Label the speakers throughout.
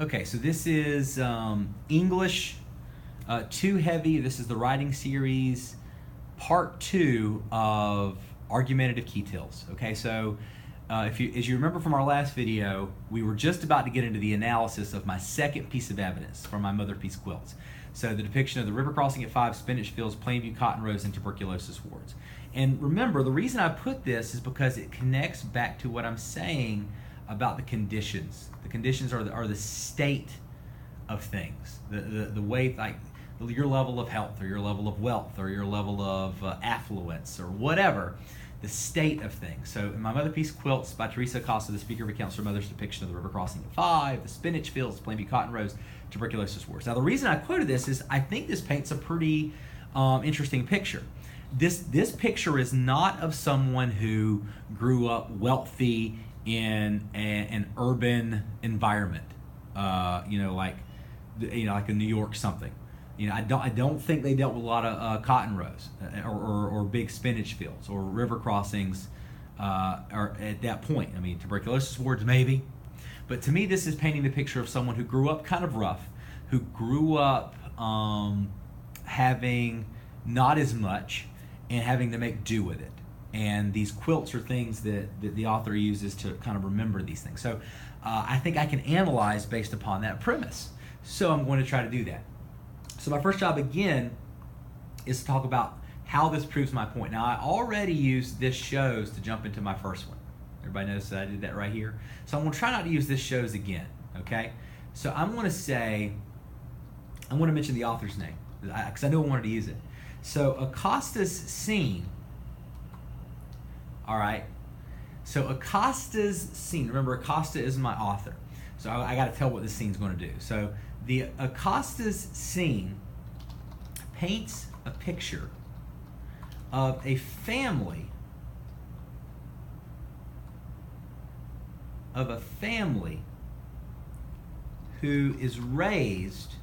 Speaker 1: Okay, so this is English Too Heavy. This is the writing series, part 2 of Argumentative KEATEALs. Okay, so as you remember from our last video, we were just about to get into the analysis of my second piece of evidence from my mother piece quilts. So the depiction of the river crossing at 5, spinach fields, plainview cotton rows, and tuberculosis wards. And remember, the reason I put this is because it connects back to what I'm saying about the conditions. The conditions are the state of things, the way, like your level of health or your level of wealth or your level of affluence or whatever, the state of things. So in my mother piece quilts by Teresa Acosta, the speaker recounts her mother's depiction of the river crossing at 5, the spinach fields, plainview cotton rows, tuberculosis wards. Now the reason I quoted this is I think this paints a pretty interesting picture. This picture is not of someone who grew up wealthy in an urban environment, like a New York something. I don't think they dealt with a lot of cotton rows or big spinach fields or river crossings or at that point. I mean, tuberculosis wards maybe, but to me this is painting the picture of someone who grew up kind of rough, who grew up having not as much and having to make do with it. And these quilts are things that the author uses to kind of remember these things. So I think I can analyze based upon that premise. So I'm going to try to do that. So my first job, again, is to talk about how this proves my point. Now, I already used this shows to jump into my first one. Everybody knows that I did that right here. So I'm going to try not to use this shows again, okay? So I'm going to mention the author's name, because I knew I wanted to use it. So Acosta's scene, all right? So Acosta's scene, remember Acosta is my author. So I got to tell what this scene's going to do. So the Acosta's scene paints a picture of a family who is raised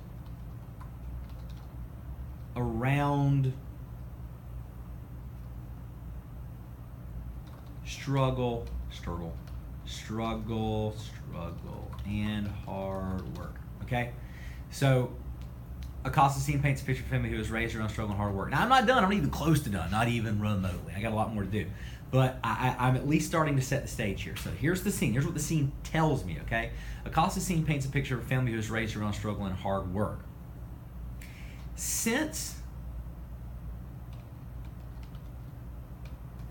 Speaker 1: around struggle, and hard work. Okay? So, Acosta's scene paints a picture of a family who is raised around struggle and hard work. Now, I'm not done. I'm not even close to done. Not even remotely. I got a lot more to do. But I'm at least starting to set the stage here. So, here's the scene. Here's what the scene tells me, okay? Acosta's scene paints a picture of a family who is raised around struggle and hard work.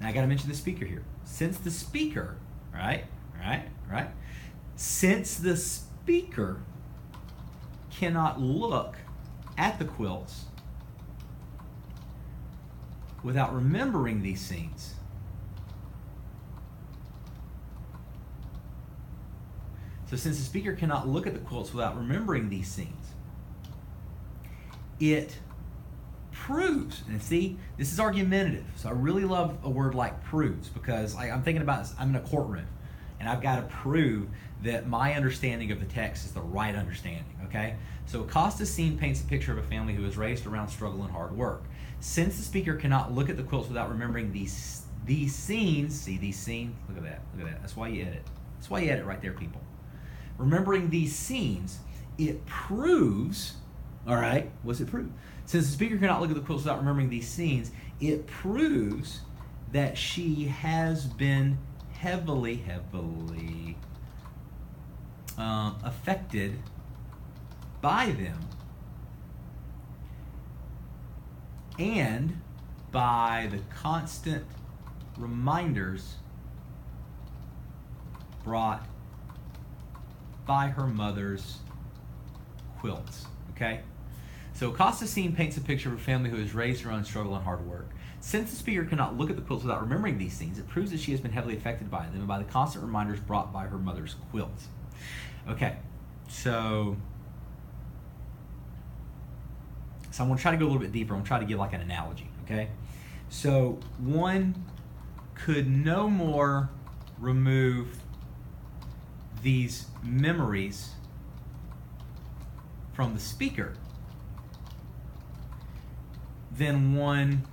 Speaker 1: Now I got to mention the speaker here. Since the speaker, since the speaker cannot look at the quilts without remembering these scenes, since the speaker cannot look at the quilts without remembering these scenes, it proves, and see, this is argumentative, so I really love a word like proves, because I'm thinking about this, I'm in a courtroom, and I've got to prove that my understanding of the text is the right understanding, okay? So Acosta's scene paints a picture of a family who is raised around struggle and hard work. Since the speaker cannot look at the quilts without remembering these scenes, see these scenes? Look at that, that's why you edit. That's why you edit right there, people. Remembering these scenes, it proves, all right, what's it prove? Since the speaker cannot look at the quilts without remembering these scenes, it proves that she has been heavily affected by them and by the constant reminders brought by her mother's quilts, okay? So Acosta's scene paints a picture of a family who is raised around struggle and hard work. Since the speaker cannot look at the quilts without remembering these scenes, it proves that she has been heavily affected by them and by the constant reminders brought by her mother's quilts. Okay, so I'm going to try to go a little bit deeper. I'm going to try to give like an analogy, okay? So one could no more remove these memories from the speaker than one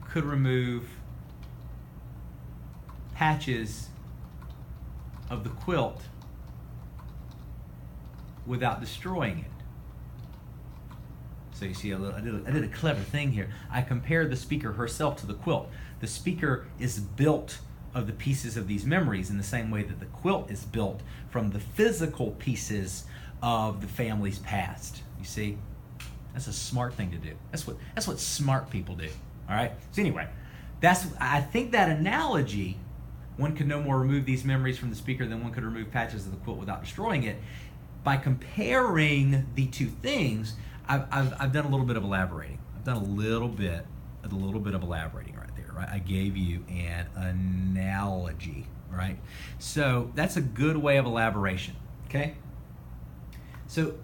Speaker 1: could remove patches of the quilt without destroying it. So you see, I did a clever thing here. I compared the speaker herself to the quilt. The speaker is built of the pieces of these memories in the same way that the quilt is built from the physical pieces of the family's past. You see, that's a smart thing to do. That's what smart people do. All right. So anyway, I think that analogy, one could no more remove these memories from the speaker than one could remove patches of the quilt without destroying it. By comparing the two things, I've done a little bit of elaborating. I've done a little bit of elaborating right there, right? I gave you an analogy, right? So that's a good way of elaboration, okay? So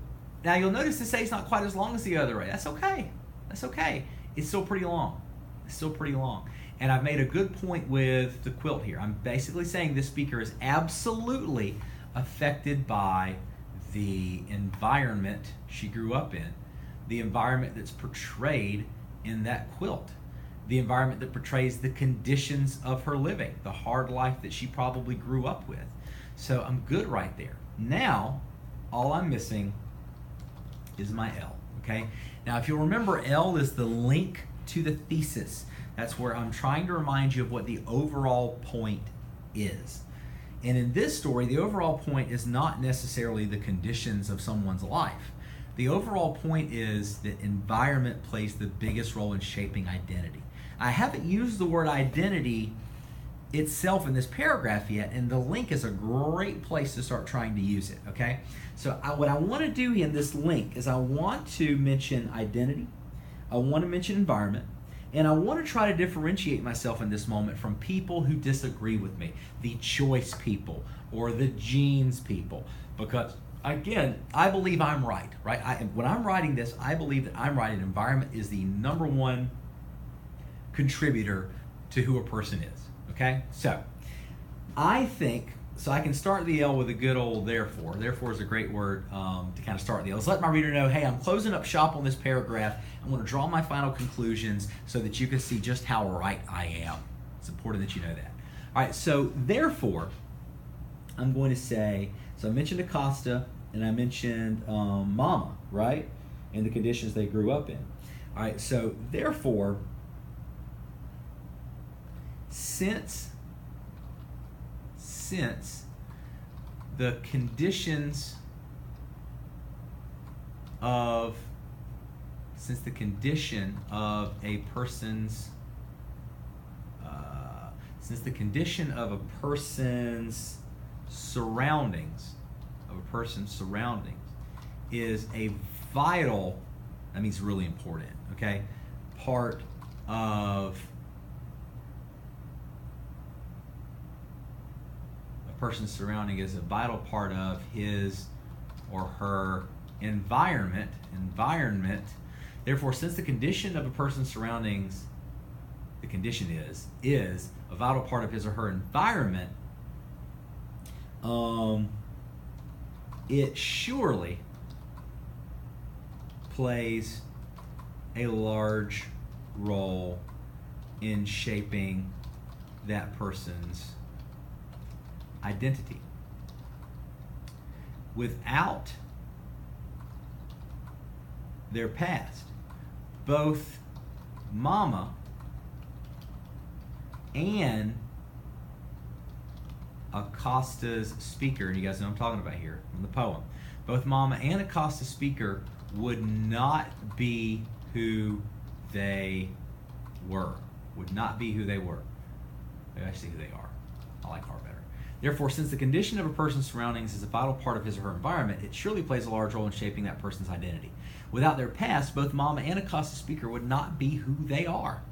Speaker 1: now you'll notice this A is not quite as long as the other A. That's okay. That's okay. It's still pretty long. It's still pretty long. And I've made a good point with the quilt here. I'm basically saying this speaker is absolutely affected by the environment she grew up in, the environment that's portrayed in that quilt, the environment that portrays the conditions of her living, the hard life that she probably grew up with. So I'm good right there. Now, all I'm missing is my L, okay? Now, if you'll remember, L is the link to the thesis. That's where I'm trying to remind you of what the overall point is. And in this story, the overall point is not necessarily the conditions of someone's life. The overall point is that environment plays the biggest role in shaping identity. I haven't used the word identity itself in this paragraph yet, and the link is a great place to start trying to use it, okay? So what I want to do in this link is I want to mention identity, I want to mention environment, and I want to try to differentiate myself in this moment from people who disagree with me, the choice people or the genes people, because again, I believe I'm right? When I'm writing this, I believe that I'm right, and environment is the number one contributor to who a person is, okay? So I think, so I can start the L with a good old therefore. Therefore is a great word to kind of start the L. Let's let my reader know, hey, I'm closing up shop on this paragraph. I'm going to draw my final conclusions so that you can see just how right I am. It's important that you know that. All right, so therefore, I'm going to say, so I mentioned Acosta and I mentioned Mama, right? And the conditions they grew up in. All right, so therefore, since the condition of a person's surroundings is a vital, that means really important, okay, part of a person's surrounding is a vital part of his or her environment. Therefore, since the condition of a person's surroundings, the condition is a vital part of his or her environment, it surely plays a large role in shaping that person's identity. Without their past, both Mama and Acosta's speaker, and you guys know what I'm talking about here in the poem, both Mama and Acosta's speaker would not be who they were. Would not be who they were. Maybe I see who they are. I like are better. Therefore, since the condition of a person's surroundings is a vital part of his or her environment, it surely plays a large role in shaping that person's identity. Without their past, both Mama and Acosta's speaker would not be who they are.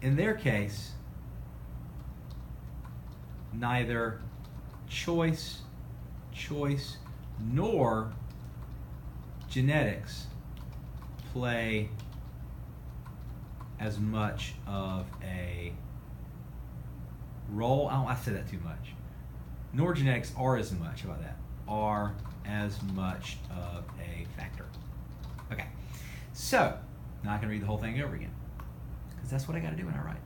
Speaker 1: In their case, neither choice, nor genetics play as much of a role. I said that too much. Nor genetics are as much, how about that? Are as much of a factor. Okay, so now I can read the whole thing over again, because that's what I got to do when I write.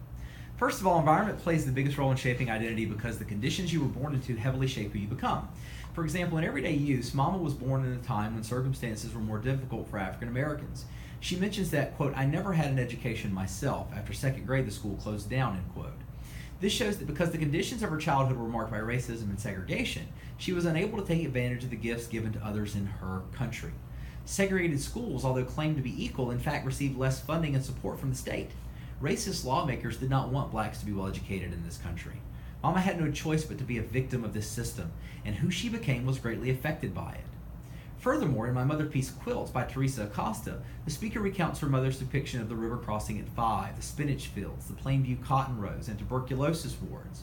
Speaker 1: First of all, environment plays the biggest role in shaping identity because the conditions you were born into heavily shape who you become. For example, in everyday use, Mama was born in a time when circumstances were more difficult for African Americans. She mentions that, quote, "I never had an education myself. After second grade, the school closed down," end quote. This shows that because the conditions of her childhood were marked by racism and segregation, she was unable to take advantage of the gifts given to others in her country. Segregated schools, although claimed to be equal, in fact received less funding and support from the state. Racist lawmakers did not want blacks to be well educated in this country. Mama had no choice but to be a victim of this system, and who she became was greatly affected by it. Furthermore, in My Mother Piece Quilts by Teresa Acosta, the speaker recounts her mother's depiction of the river crossing at 5, the spinach fields, the Plainview cotton rows, and tuberculosis wards.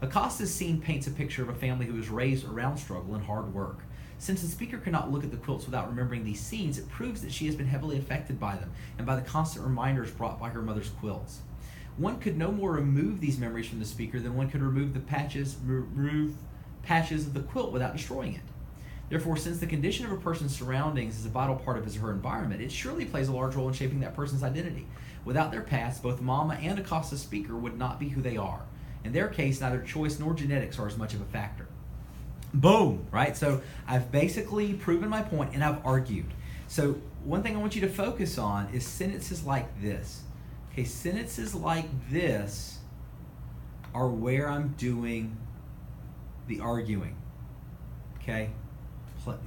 Speaker 1: Acosta's scene paints a picture of a family who was raised around struggle and hard work. Since the speaker cannot look at the quilts without remembering these scenes, it proves that she has been heavily affected by them and by the constant reminders brought by her mother's quilts. One could no more remove these memories from the speaker than one could remove patches of the quilt without destroying it. Therefore, since the condition of a person's surroundings is a vital part of his or her environment, it surely plays a large role in shaping that person's identity. Without their past, both Mama and Acosta's speaker would not be who they are. In their case, neither choice nor genetics are as much of a factor. Boom, right? So I've basically proven my point and I've argued. So one thing I want you to focus on is sentences like this. Okay, sentences like this are where I'm doing the arguing. Okay?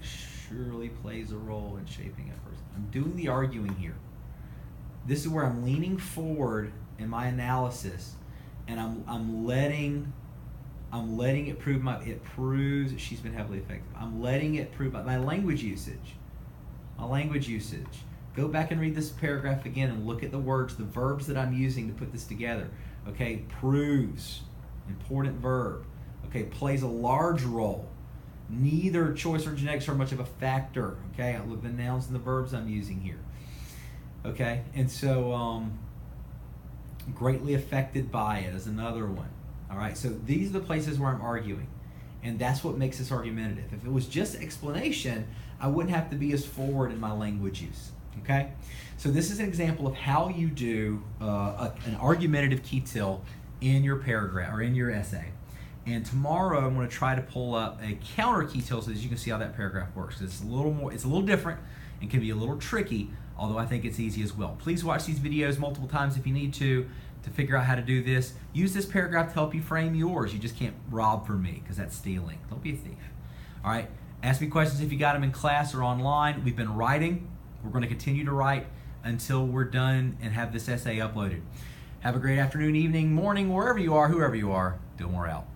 Speaker 1: Surely plays a role in shaping a person. I'm doing the arguing here. This is where I'm leaning forward in my analysis, and I'm letting it prove it proves that she's been heavily affected. I'm letting it prove my language usage. My language usage. Go back and read this paragraph again and look at the words, the verbs that I'm using to put this together. Okay, proves, important verb. Okay, plays a large role. Neither choice or genetics are much of a factor. Okay, I look at the nouns and the verbs I'm using here. Okay, and so greatly affected by it is another one. All right, so these are the places where I'm arguing, and that's what makes this argumentative. If it was just explanation, I wouldn't have to be as forward in my language use. Okay, so this is an example of how you do an argumentative KEATEAL in your paragraph or in your essay. And tomorrow I'm going to try to pull up a counter KEATEAL so that you can see how that paragraph works. It's a little different and can be a little tricky, although I think it's easy as well. Please watch these videos multiple times if you need to figure out how to do this. Use this paragraph to help you frame yours. You just can't rob from me because that's stealing. Don't be a thief. All right, ask me questions if you got them in class or online. We've been writing. We're going to continue to write until we're done and have this essay uploaded. Have a great afternoon, evening, morning, wherever you are, whoever you are. Dillmore out.